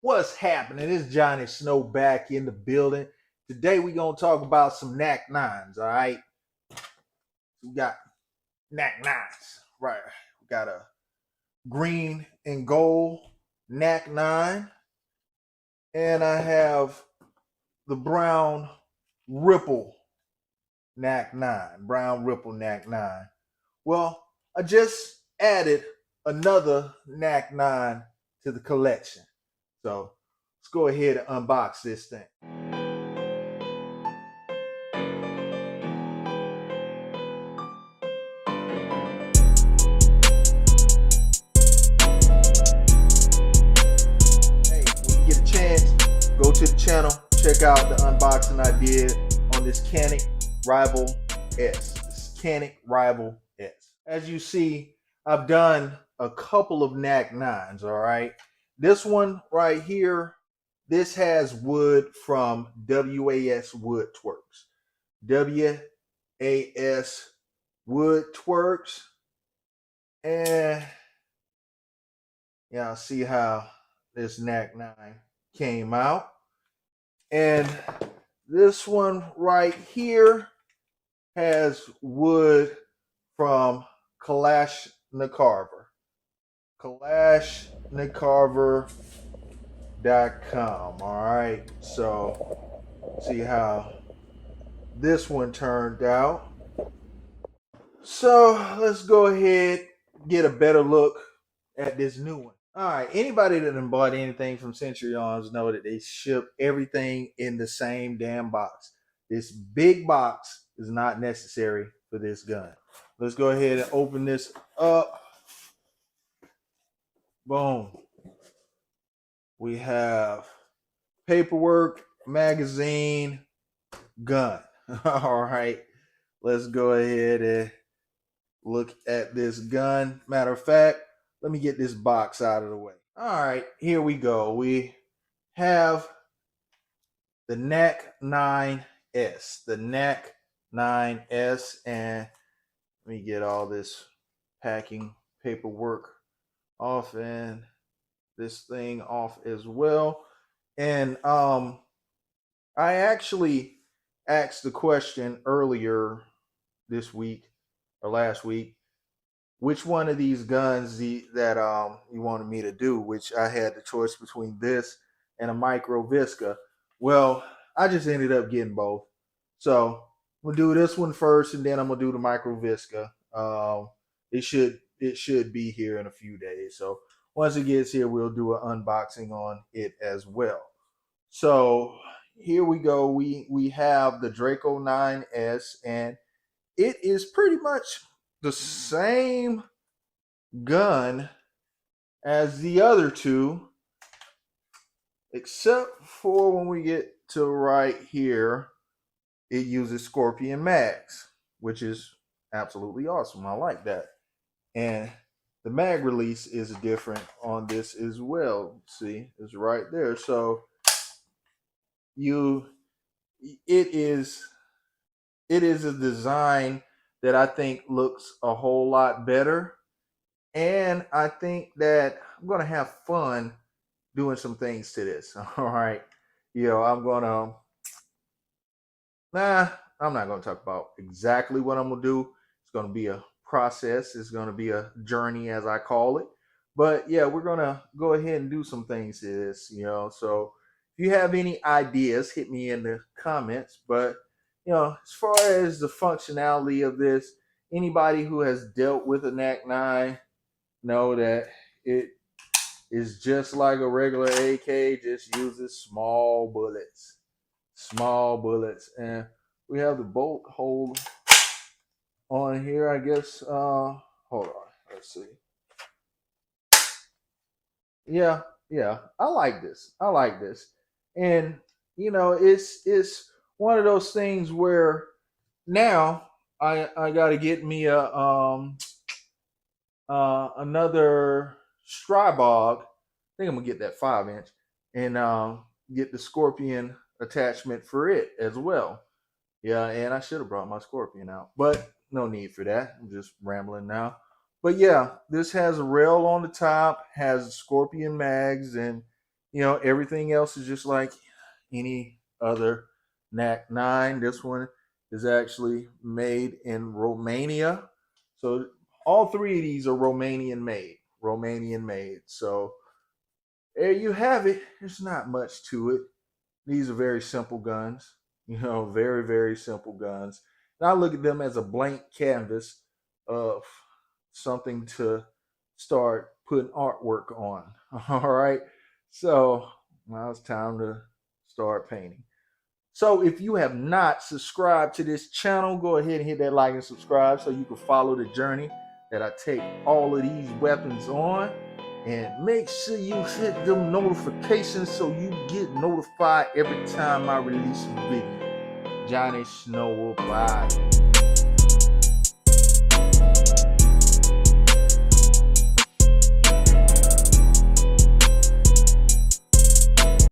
What's happening? It's Johnny Snow back in the building. Today we're gonna talk about some NAC 9s, all right? We got NAC 9s, right? We got a green and gold NAC 9, and I have the brown ripple NAC 9, brown ripple NAC 9. Well, I just added another NAC 9 to the collection. So let's go ahead and unbox this thing. Hey, when you get a chance, go to the channel, check out the unboxing I did on this Canik Rival S. This Canik Rival S. As you see, I've done a couple of NAC 9s, all right? This one right here, this has wood from WAS Woodworks. WAS Woodworks. And yeah, see how this NAC 9 came out. And this one right here has wood from Kalashnikarver. Kalashnikarver.com. All right, so see how this one turned out. So let's go ahead get a better look at this new one. All right, anybody that done bought anything from Century Arms know that they ship everything in the same damn box. This big box is not necessary for this gun. Let's go ahead and open this up. Boom. We have paperwork, magazine, gun. All right, let's go ahead and look at this gun. Matter of fact, let me get this box out of the way. All right, here we go. We have the NAC 9S, the NAC 9S, and let me get all this packing paperwork off and this thing off as well. And I actually asked the question earlier this week or last week, which one of these guns that you wanted me to do, which I had the choice between this and a Micro Visca. Well, I just ended up getting both. So we'll do this one first, and then I'm gonna do the Micro Visca. It should be here in a few days. So once it gets here, we'll do an unboxing on it as well. So here we go. We have the Draco 9S, and it is pretty much the same gun as the other two, except for when we get to right here, it uses Scorpion mags, which is absolutely awesome. I like that. And the mag release is different on this as well. See, it's right there. So it is a design that I think looks a whole lot better. And I think that I'm going to have fun doing some things to this. All right. I'm not going to talk about exactly what I'm going to do. It's going to be a process. It's going to be a journey, as I call it. But yeah, we're going to go ahead and do some things to this, So if you have any ideas, hit me in the comments. But, as far as the functionality of this, anybody who has dealt with a NAC 9 know that it is just like a regular AK, just uses small bullets. And we have the bolt hole on here, I guess. Hold on, let's see. Yeah, I like this. And it's one of those things where now I got to get me another Strybog. I think I'm gonna get that 5-inch and get the Scorpion attachment for it as well. Yeah, and I should have brought my Scorpion out, but no need for that. I'm just rambling now. But yeah, this has a rail on the top, has Scorpion mags, and You know, everything else is just like any other NAC 9. This one is actually made in Romania. So all three of these are Romanian made. Romanian made. So there you have it. There's not much to it. These are very simple guns, you know, very, very simple guns. And I look at them as a blank canvas of something to start putting artwork on. All right. So now it's time to start painting. So if you have not subscribed to this channel, go ahead and hit that like and subscribe so you can follow the journey that I take all of these weapons on. And make sure you hit them notifications so you get notified every time I release a video. Johnny Snow, bye.